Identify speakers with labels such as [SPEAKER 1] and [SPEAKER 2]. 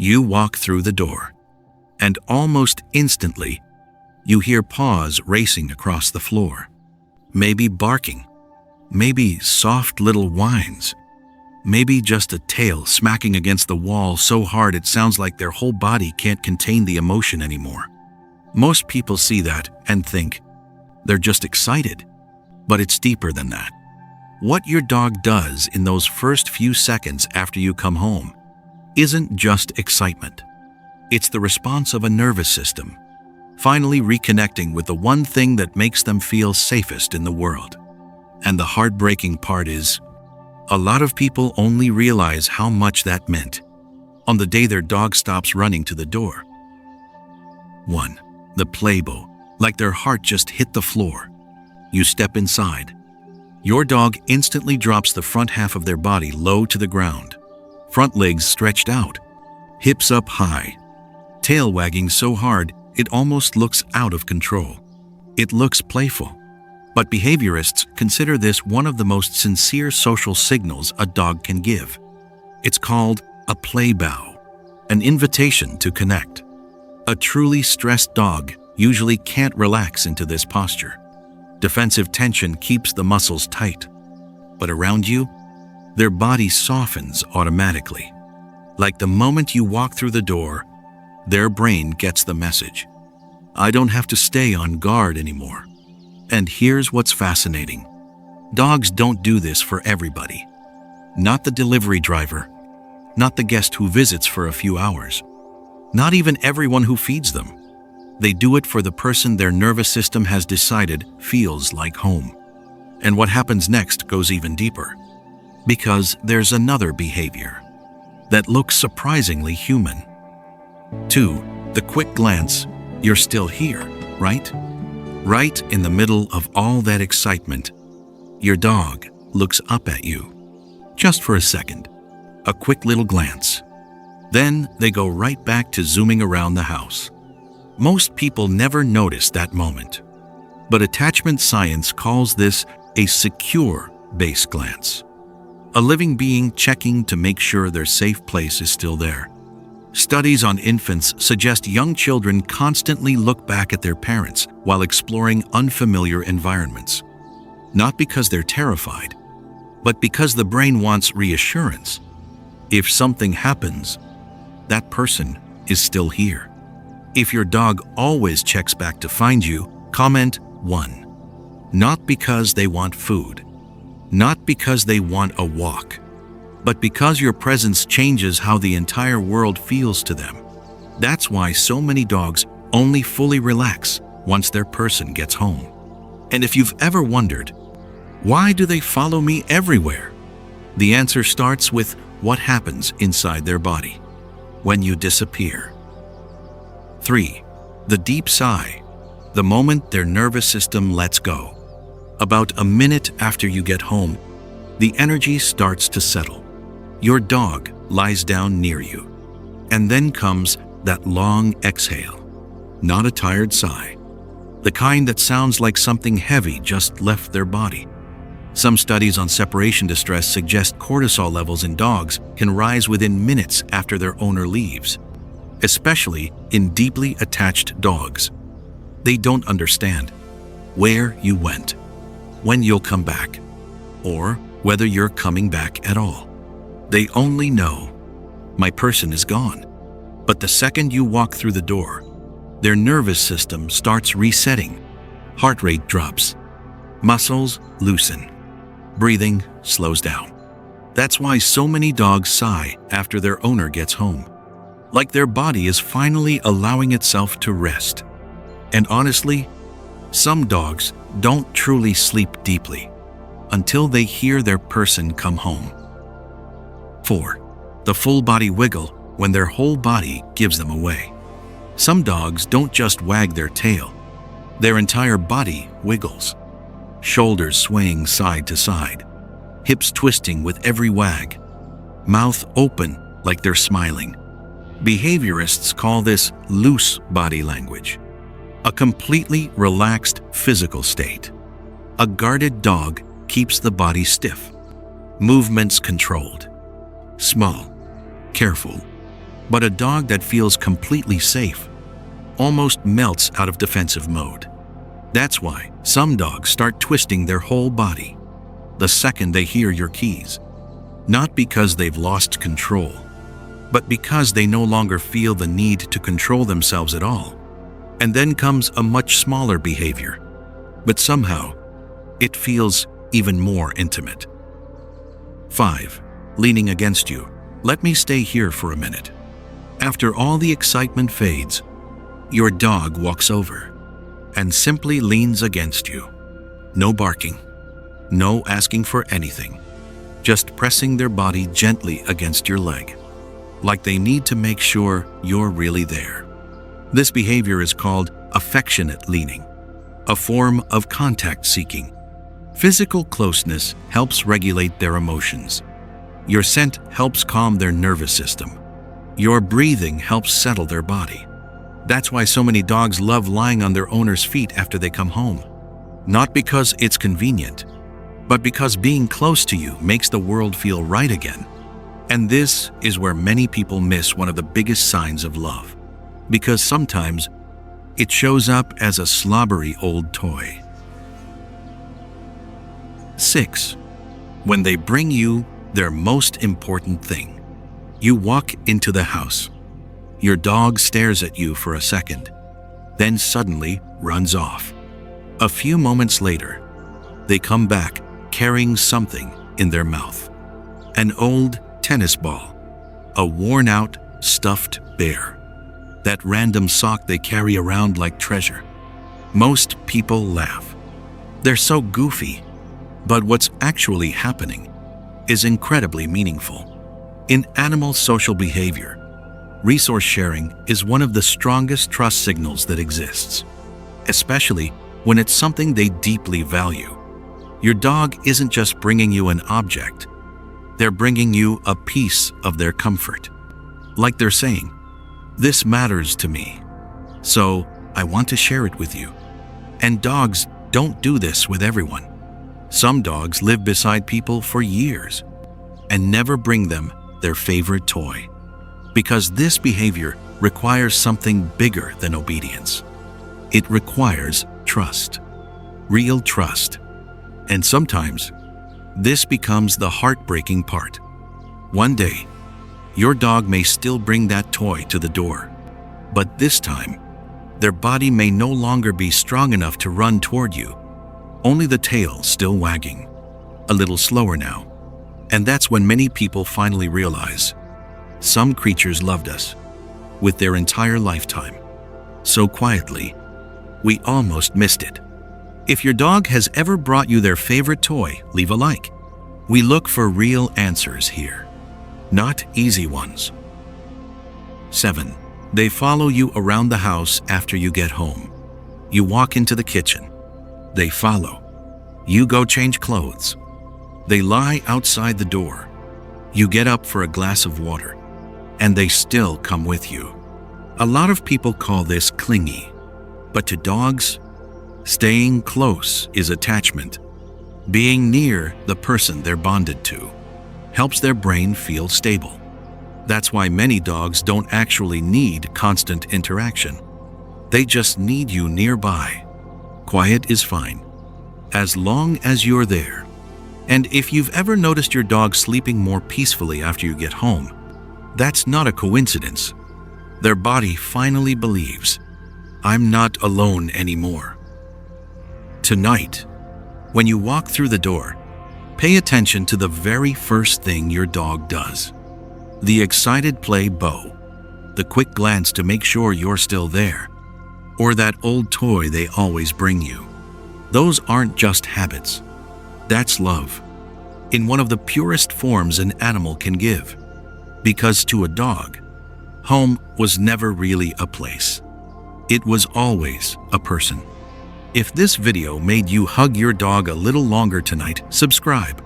[SPEAKER 1] You walk through the door, and almost instantly, you hear paws racing across the floor. Maybe barking, maybe soft little whines, maybe just a tail smacking against the wall so hard it sounds like their whole body can't contain the emotion anymore. Most people see that and think they're just excited, but it's deeper than that. What your dog does in those first few seconds after you come home isn't just excitement. It's the response of a nervous system, finally reconnecting with the one thing that makes them feel safest in the world. And the heartbreaking part is, a lot of people only realize how much that meant on the day their dog stops running to the door. 1. The playbow, like their heart just hit the floor. You step inside. Your dog instantly drops the front half of their body low to the ground, front legs stretched out, hips up high, tail wagging so hard it almost looks out of control. It looks playful, but behaviorists consider this one of the most sincere social signals a dog can give. It's called a play bow, an invitation to connect. A truly stressed dog usually can't relax into this posture. Defensive tension keeps the muscles tight, but around you, their body softens automatically. Like the moment you walk through the door, their brain gets the message. I don't have to stay on guard anymore. And here's what's fascinating. Dogs don't do this for everybody. Not the delivery driver, not the guest who visits for a few hours, not even everyone who feeds them. They do it for the person their nervous system has decided feels like home. And what happens next goes even deeper. Because there's another behavior that looks surprisingly human. 2. The quick glance. You're still here, right? Right in the middle of all that excitement, your dog looks up at you. Just for a second. A quick little glance. Then they go right back to zooming around the house. Most people never notice that moment, but attachment science calls this a secure base glance. A living being checking to make sure their safe place is still there. Studies on infants suggest young children constantly look back at their parents while exploring unfamiliar environments. Not because they're terrified, but because the brain wants reassurance. If something happens, that person is still here. If your dog always checks back to find you, comment 1. Not because they want food, not because they want a walk, but because your presence changes how the entire world feels to them. That's why so many dogs only fully relax once their person gets home. And if you've ever wondered, why do they follow me everywhere? The answer starts with what happens inside their body when you disappear. 3. The deep sigh, the moment their nervous system lets go. About a minute after you get home, the energy starts to settle. Your dog lies down near you, and then comes that long exhale. Not a tired sigh, the kind that sounds like something heavy just left their body. Some studies on separation distress suggest cortisol levels in dogs can rise within minutes after their owner leaves, especially in deeply attached dogs. They don't understand where you went, when you'll come back, or whether you're coming back at all. They only know, my person is gone. But the second you walk through the door, their nervous system starts resetting. Heart rate drops, muscles loosen, breathing slows down. That's why so many dogs sigh after their owner gets home, like their body is finally allowing itself to rest. And honestly, some dogs don't truly sleep deeply until they hear their person come home. 4. The full body wiggle when their whole body gives them away. Some dogs don't just wag their tail, their entire body wiggles. Shoulders swaying side to side, hips twisting with every wag, mouth open like they're smiling. Behaviorists call this loose body language, a completely relaxed physical state. A guarded dog keeps the body stiff, movements controlled, small, careful, But a dog that feels completely safe almost melts out of defensive mode. That's why some dogs start twisting their whole body the second they hear your keys. Not because they've lost control, but because they no longer feel the need to control themselves at all. And then comes a much smaller behavior, but somehow it feels even more intimate. 5. Leaning against you. Let me stay here for a minute. After all the excitement fades, your dog walks over and simply leans against you. No barking, no asking for anything, just pressing their body gently against your leg, like they need to make sure you're really there. This behavior is called affectionate leaning, a form of contact seeking. Physical closeness helps regulate their emotions. Your scent helps calm their nervous system. Your breathing helps settle their body. That's why so many dogs love lying on their owner's feet after they come home. Not because it's convenient, but because being close to you makes the world feel right again. And this is where many people miss one of the biggest signs of love, because sometimes it shows up as a slobbery old toy. 6. When they bring you their most important thing. You walk into the house. Your dog stares at you for a second, then suddenly runs off. A few moments later, they come back carrying something in their mouth. An old tennis ball, a worn-out stuffed bear, that random sock they carry around like treasure. Most people laugh. They're so goofy, but what's actually happening is incredibly meaningful. In animal social behavior, resource sharing is one of the strongest trust signals that exists, especially when it's something they deeply value. Your dog isn't just bringing you an object, they're bringing you a piece of their comfort. Like they're saying, "This matters to me, so I want to share it with you." And dogs don't do this with everyone. Some dogs live beside people for years and never bring them their favorite toy, because this behavior requires something bigger than obedience. It requires trust, real trust. And sometimes, this becomes the heartbreaking part. One day, your dog may still bring that toy to the door, but this time, their body may no longer be strong enough to run toward you, only the tail still wagging, a little slower now. And that's when many people finally realize some creatures loved us with their entire lifetime, so quietly, we almost missed it. If your dog has ever brought you their favorite toy, leave a like. We look for real answers here, not easy ones. 7. They follow you around the house after you get home. You walk into the kitchen. They follow. You go change clothes. They lie outside the door. You get up for a glass of water, and they still come with you. A lot of people call this clingy, but to dogs, staying close is attachment. Being near the person they're bonded to helps their brain feel stable. That's why many dogs don't actually need constant interaction. They just need you nearby. Quiet is fine, as long as you're there. And if you've ever noticed your dog sleeping more peacefully after you get home, that's not a coincidence. Their body finally believes, "I'm not alone anymore." Tonight, when you walk through the door, pay attention to the very first thing your dog does. The excited play bow, the quick glance to make sure you're still there, or that old toy they always bring you. Those aren't just habits. That's love, in one of the purest forms an animal can give. Because to a dog, home was never really a place. It was always a person. If this video made you hug your dog a little longer tonight, subscribe.